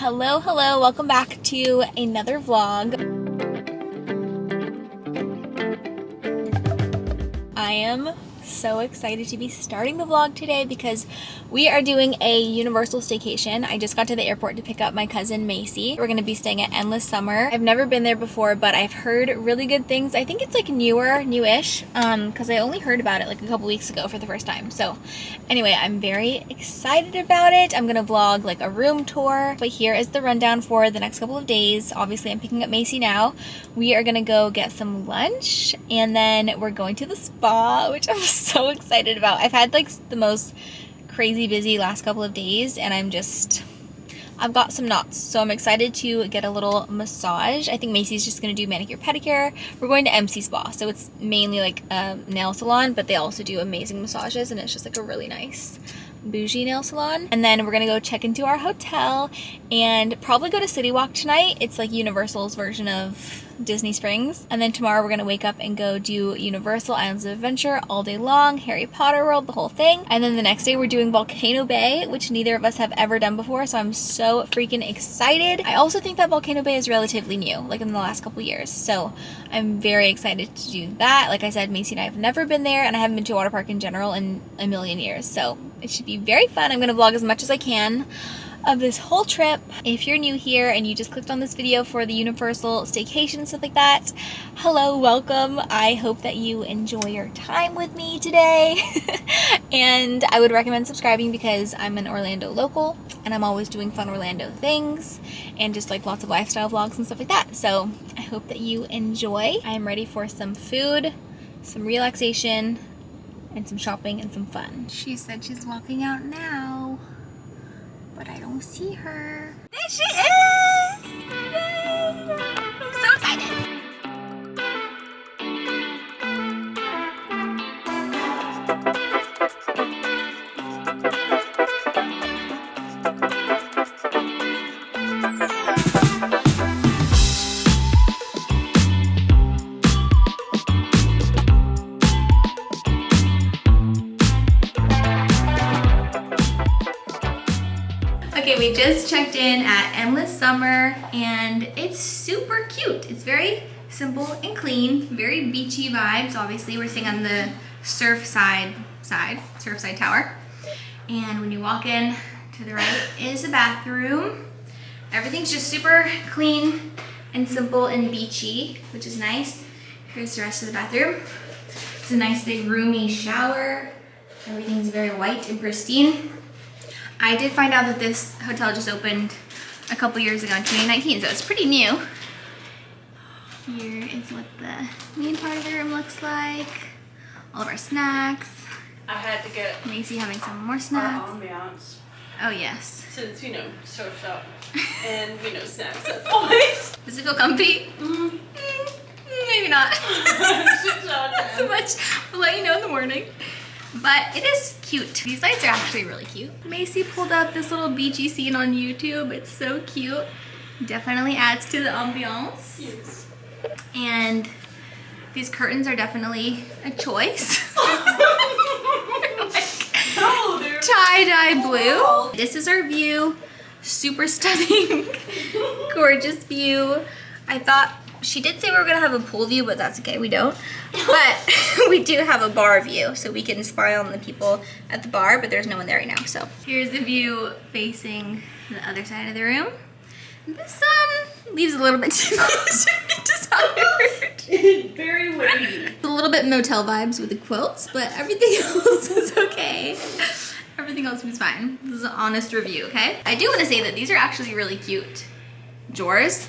Hello, welcome back to another vlog. I am so excited to be starting the vlog today because we are doing a Universal staycation. I just got to the airport to pick up my cousin Macy. We're gonna be staying at Endless Summer. I've never been there before, but I've heard really good things. I think it's like newish, because I only heard about it like a couple weeks ago for the first time. So anyway, I'm very excited about it. I'm gonna vlog like a room tour, but here is the rundown for the next couple of days. Obviously, I'm picking up Macy now. We are gonna go get some lunch, and then we're going to the spa, which I'm so excited about. I've had like the most crazy busy last couple of days, and I've got some knots, so I'm excited to get a little massage. I think Macy's just gonna do manicure pedicure. We're going to MC Spa, so it's mainly like a nail salon, but they also do amazing massages, and it's just like a really nice bougie nail salon. And then we're gonna go check into our hotel and probably go to City Walk tonight. It's like Universal's version of Disney Springs. And then tomorrow we're gonna wake up and go do Universal Islands of Adventure all day long, Harry Potter World, the whole thing. And then the next day we're doing Volcano Bay, which neither of us have ever done before, so I'm so freaking excited. I also think that Volcano Bay is relatively new, like in the last couple years, so I'm very excited to do that. Like I said, Macy and I have never been there, and I haven't been to a water park in general in a million years, so it should be very fun. I'm gonna vlog as much as I can of this whole trip. If you're new here and you just clicked on this video for the Universal staycation and stuff like that, hello, welcome. I hope that you enjoy your time with me today. And I would recommend subscribing because I'm an Orlando local and I'm always doing fun Orlando things and just like lots of lifestyle vlogs and stuff like that. So I hope that you enjoy. I am ready for some food, some relaxation, and some shopping and some fun. She said she's walking out now, but I don't see her. There she is! Yay! I'm so excited! Okay, we just checked in at Endless Summer, and it's super cute. It's very simple and clean, very beachy vibes. Obviously, we're staying on the Surfside Tower. And when you walk in, to the right is a bathroom. Everything's just super clean and simple and beachy, which is nice. Here's the rest of the bathroom. It's a nice big roomy shower. Everything's very white and pristine. I did find out that this hotel just opened a couple years ago in 2019, so it's pretty new. Here is what the main part of the room looks like. All of our snacks. I had to get Macy having some more snacks. our ambiance. Oh yes. Since, surf's up and, snacks as always. Does it feel comfy? Maybe not. Not so much. We'll let you know in the morning. But it is cute. These lights are actually really cute. Macy pulled up this little beachy scene on YouTube. It's so cute. Definitely adds to the ambiance. Yes. And these curtains are definitely a choice. No, they're tie-dye blue. This is our view. Super stunning. Gorgeous view. I thought she did say we were gonna have a pool view, but that's okay, we don't. But we do have a bar view, so we can spy on the people at the bar, but there's no one there right now, so. Here's the view facing the other side of the room. This leaves a little bit too much desired. very weighty. A little bit motel vibes with the quilts, but everything else is okay. Everything else was fine. This is an honest review, okay? I do want to say that these are actually really cute drawers.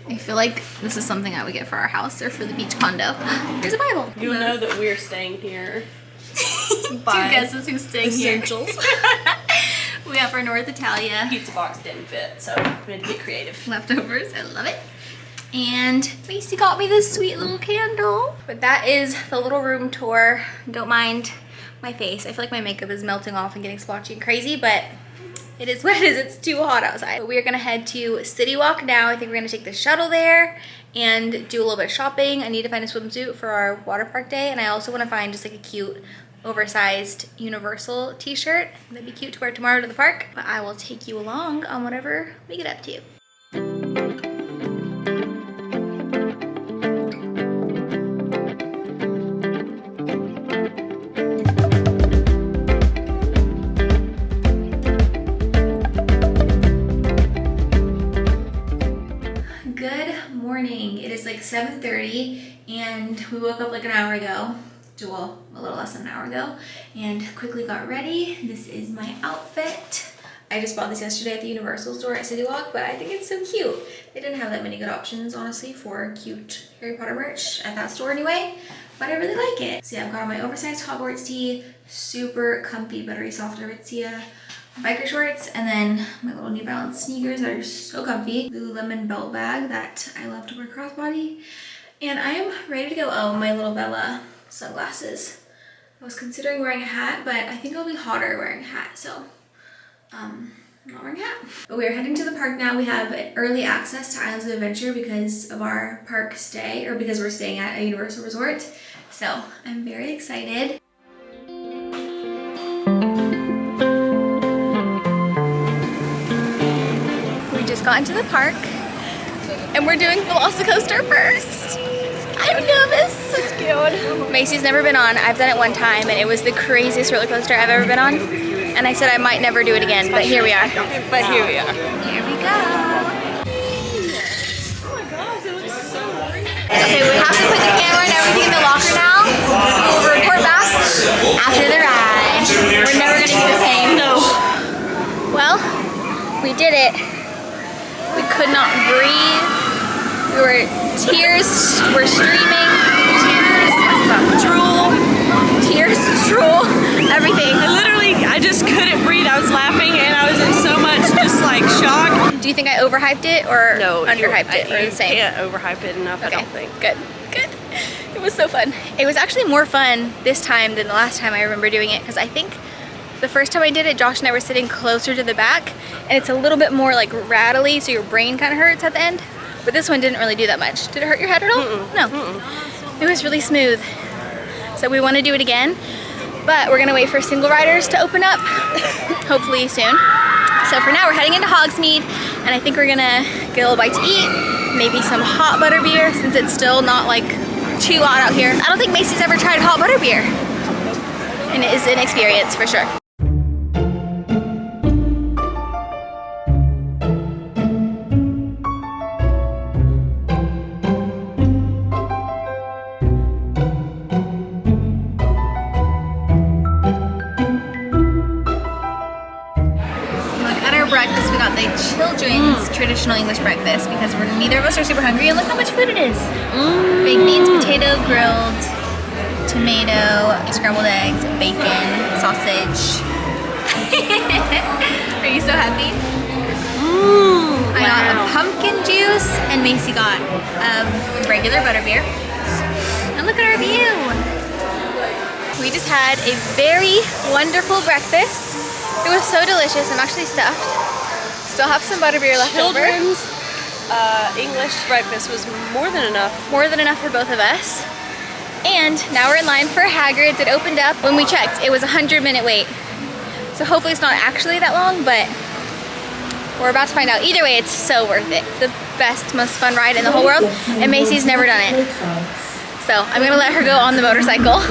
I feel like this is something I would get for our house or for the beach condo. Here's a Bible. You know that we're staying here. Two guesses who's staying Essentials. here. We have our North Italia Pizza box didn't fit, so we had to get creative. leftovers. I love it. And Macy got me this sweet little candle. But that is the little room tour. Don't mind my face. I feel like my makeup is melting off and getting splotchy and crazy, but it is what it is. It's too hot outside. But we are gonna head to City Walk now. I think we're gonna take the shuttle there and do a little bit of shopping. I need to find a swimsuit for our water park day, and I also want to find just like a cute oversized Universal t-shirt. That'd be cute to wear tomorrow to the park, but I will take you along on whatever we get up to. Good morning. It is like 7:30 and we woke up like an hour ago. Well, a little less than an hour ago, and quickly got ready. This is my outfit. I just bought this yesterday at the Universal store at City Walk, but I think it's so cute. They didn't have that many good options, honestly, for cute Harry Potter merch at that store anyway, but I really like it. So yeah, I've got on my oversized Hogwarts tee, super comfy, buttery soft Aritzia biker shorts, and then my little New Balance sneakers that are so comfy, Lululemon belt bag that I love to wear crossbody, and I am ready to go. Oh, my little Bella sunglasses. I was considering wearing a hat, but I think it'll be hotter wearing a hat, so I'm not wearing a hat. But we are heading to the park now. We have early access to Islands of Adventure because of our park stay, or because we're staying at a Universal resort. So I'm very excited. We just got into the park and we're doing Velocicoaster first. I'm nervous. So scared. Macy's never been on. I've done it one time and it was the craziest roller coaster I've ever been on. And I said I might never do it again, but here we are. But here we are. Here we go. Oh my gosh, it looks so real. Okay, we have to put the camera and everything in the locker now. We'll report back after the ride. We're never gonna do the same. No. Well, we did it. We could not breathe. Tears were streaming. Tears, drool, everything. I just couldn't breathe. I was laughing and I was in so much just like shock. Do you think I overhyped it or No, underhyped it, or the same? You can't overhype it enough, Okay, I don't think. good. It was so fun. It was actually more fun this time than the last time I remember doing it, because I think the first time I did it, Josh and I were sitting closer to the back, and it's a little bit more like rattly, so your brain kind of hurts at the end. But this one didn't really do that much. Did it hurt your head at all? No. It was really smooth. So we want to do it again, but we're gonna wait for single riders to open up, hopefully soon. So for now, we're heading into Hogsmeade, and I think we're gonna get a little bite to eat, maybe some hot butter beer, since it's still not like too hot out here. I don't think Macy's ever tried hot butter beer, and it is an experience for sure. Breakfast, we got the children's traditional English breakfast because neither of us are super hungry, and look how much food it is. Baked beans, potato, grilled, tomato, scrambled eggs, bacon, sausage. Are you so happy? I got a pumpkin juice and Macy got regular butterbeer. And look at our view. We just had a very wonderful breakfast. It was so delicious. I'm actually stuffed. Still have some butterbeer left over. Children's English breakfast was more than enough. More than enough for both of us. And now we're in line for Hagrid's. It opened up when we checked. It was a 100-minute wait. So hopefully it's not actually that long, but we're about to find out. Either way, it's so worth it. It's the best, most fun ride in the whole world, and Macy's never done it. So I'm gonna let her go on the motorcycle.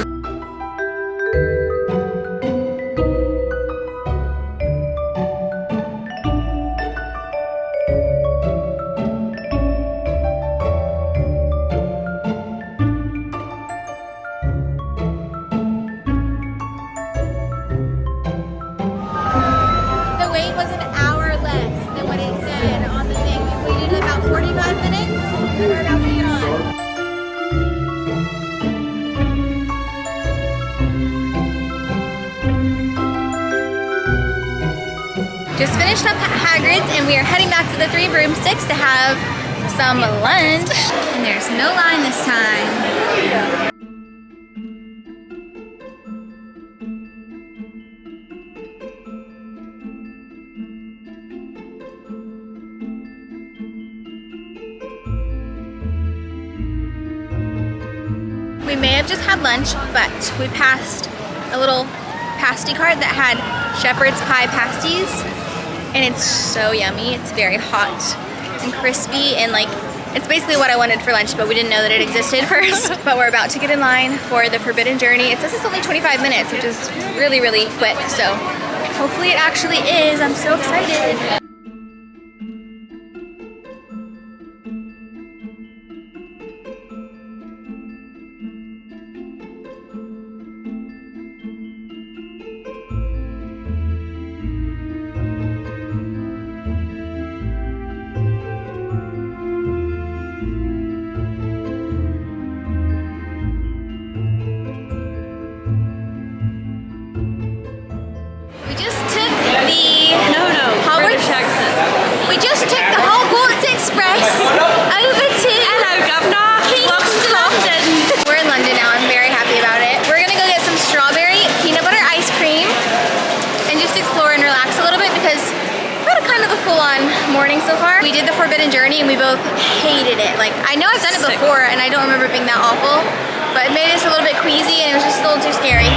Just finished up at Hagrid's and we are heading back to the Three Broomsticks to have some lunch. And there's no line this time. We may have just had lunch, but we passed a little pasty cart that had shepherd's pie pasties, and it's so yummy. It's very hot and crispy, and like, it's basically what I wanted for lunch, but we didn't know that it existed first. But we're about to get in line for the Forbidden Journey. It says it's only 25 minutes, which is really, really quick. So hopefully it actually is. I'm so excited. We just took the Hogwarts Express over to London. We're in London now. I'm very happy about it. We're gonna go get some strawberry peanut butter ice cream and just explore and relax a little bit because we've had a kind of a full-on morning so far. We did the Forbidden Journey and we both hated it. Like, I know I've done it before and I don't remember it being that awful, but it made us a little bit queasy and it was just a little too scary.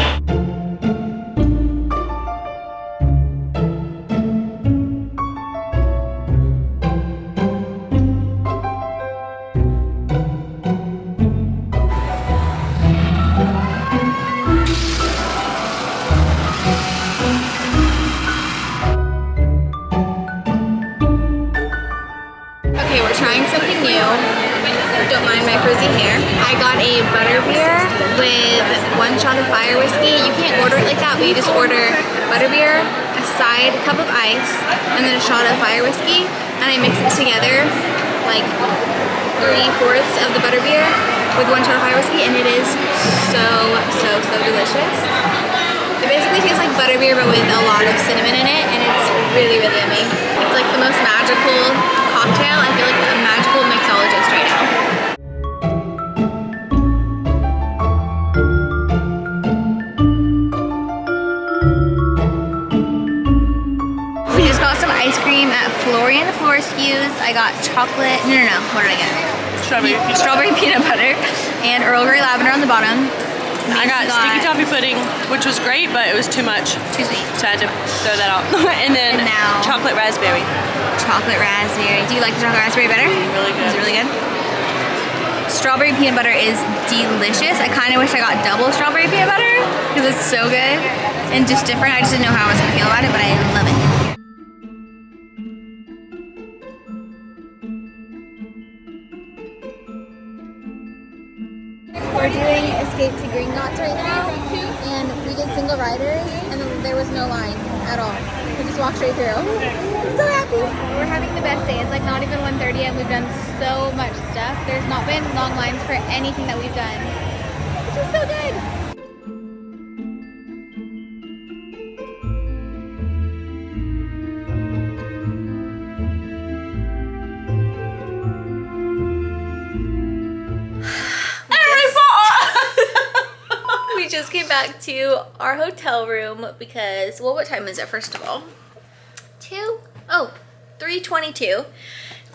Don't mind my frizzy hair. I got a butterbeer with 1 shot of fire whiskey. You can't order it like that, but you just order butterbeer, a side cup of ice, and then a shot of fire whiskey. And I mix it together, like 3/4 of the butterbeer with 1 shot of fire whiskey, and it is so delicious. It basically tastes like butterbeer, but with a lot of cinnamon in it, and it's really, really yummy. It's like the most magical cocktail. I feel like a magical mixologist right now. We just got some ice cream at Florian Florescue's. I got chocolate, no, what did I get? Strawberry peanut butter and Earl Grey lavender on the bottom. I got sticky toffee pudding, which was great, but it was too much. Too sweet. So I had to throw that out. And then now, chocolate raspberry. Chocolate raspberry. Do you like the chocolate raspberry better? Really good. It's really good. Strawberry peanut butter is delicious. I kind of wish I got double strawberry peanut butter because it's so good and just different. I just didn't know how I was going to feel about it, but I love it. We're doing Escape to Gringotts right now, and we did single riders, and there was no line at all. We just walked straight through. I'm so happy. We're having the best day. It's like not even 1:30 and we've done so much stuff. There's not been long lines for anything that we've done, which is so good. We just came back to our hotel room because, well, what time is it first of all? 3:22.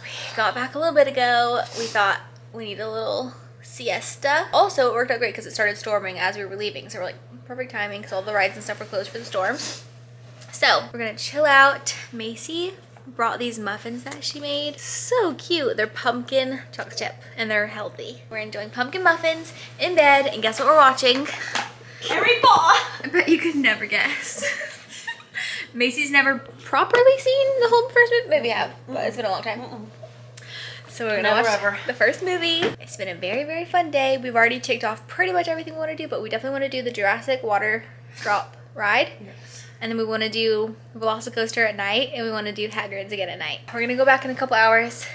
We got back a little bit ago. We thought we need a little siesta. Also, it worked out great because it started storming as we were leaving. So we're like, perfect timing because all the rides and stuff were closed for the storm. So we're gonna chill out. Macy brought these muffins that she made. So cute. They're pumpkin chocolate chip and they're healthy. We're enjoying pumpkin muffins in bed, and guess what we're watching? Harry Potter. I bet you could never guess. Macy's never properly seen the whole first movie. Maybe I have, but it's been a long time. So we're gonna watch the first movie. It's been a very, very fun day. We've already ticked off pretty much everything we want to do, but we definitely want to do the Jurassic water drop ride. Yes. And then we want to do Velocicoaster at night, and we want to do Hagrid's again at night. We're gonna go back in a couple hours,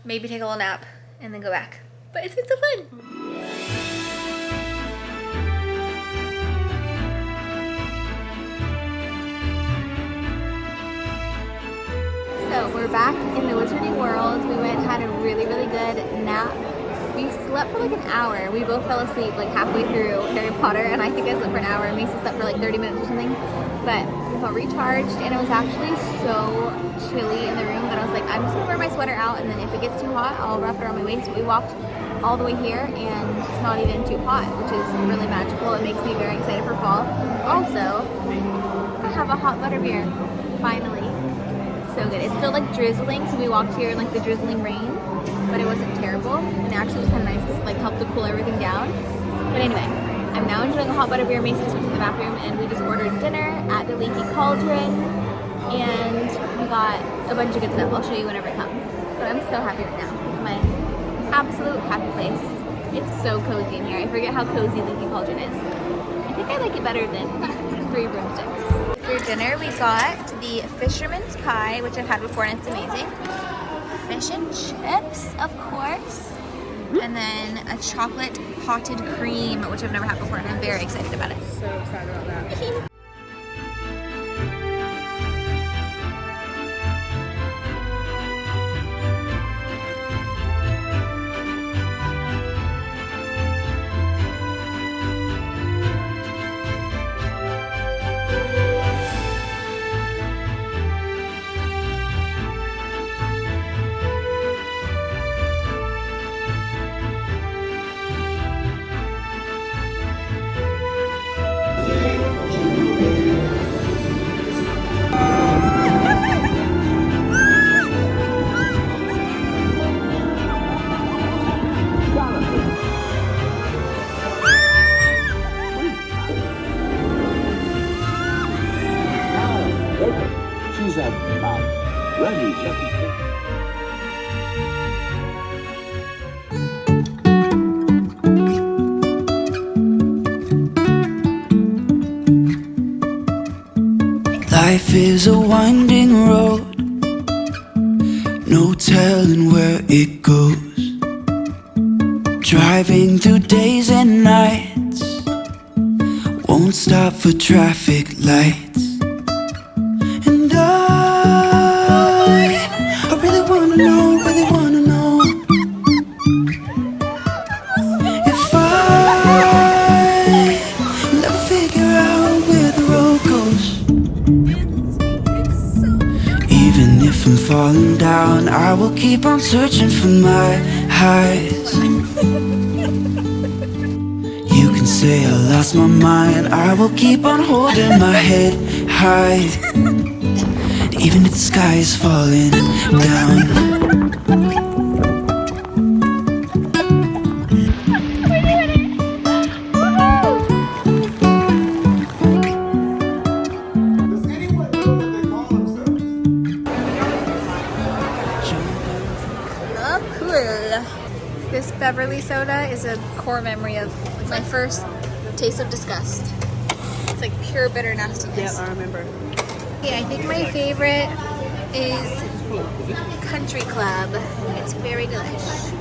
maybe take a little nap, and then go back. But it's been so fun. So we're back in the Wizarding World. We went and had a really, really good nap. We slept for like an hour. We both fell asleep like halfway through Harry Potter, and I think I slept for an hour, and Macy slept for like 30 minutes or something. But we felt recharged, and it was actually so chilly in the room that I was like, I'm just gonna wear my sweater out, and then if it gets too hot, I'll wrap it around my waist. But we walked all the way here and it's not even too hot, which is really magical. It makes me very excited for fall. Also, I have a hot butter beer, finally. It's so good. It's still like drizzling, so we walked here in like the drizzling rain, but it wasn't terrible. And it actually was kind of nice because it like helped to cool everything down. But anyway, I'm now enjoying a hot butter beer. Macy just went to the bathroom and we just ordered dinner at the Leaky Cauldron. And we got a bunch of good stuff. I'll show you whenever it comes. But I'm so happy right now. My absolute happy place. It's so cozy in here. I forget how cozy Leaky Cauldron is. I think I like it better than 3 broomsticks. For dinner, we got the fisherman's pie, which I've had before and it's amazing. Fish and chips, of course. And then a chocolate potted cream, which I've never had before, and I'm very excited about it. So excited about that. Life is a winding road, no telling where it goes. Driving through days and nights, won't stop for traffic lights. And I really wanna know, if I will ever figure out where the road goes. Even if I'm falling down, I will keep on searching for my highs. You can say I lost my mind, I will keep on holding my head high. Even if the sky is falling down. This Beverly soda is a core memory of my first taste of disgust. It's like pure bitter nastiness. Yep, I remember. Okay, I think my favorite is Country Club. It's very delicious.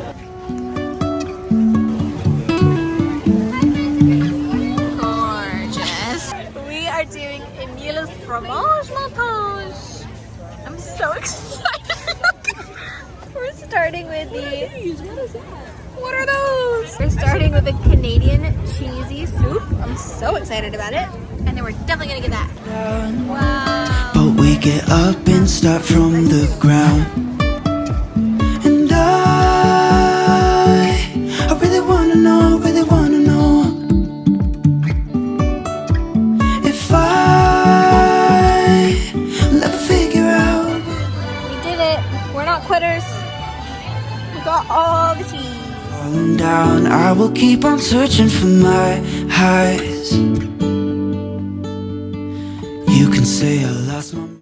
Gorgeous. We are doing Emile's fromage montage. I'm so excited. We're starting with the... What is that? What are those? We're starting with a Canadian cheesy soup. I'm so excited about it. And then we're definitely gonna get that. Wow. But we get up and start from the ground. And I really wanna know, if I will ever figure out. We did it. We're not quitters. We got all the cheese. Falling down, I will keep on searching for my highs. You can say I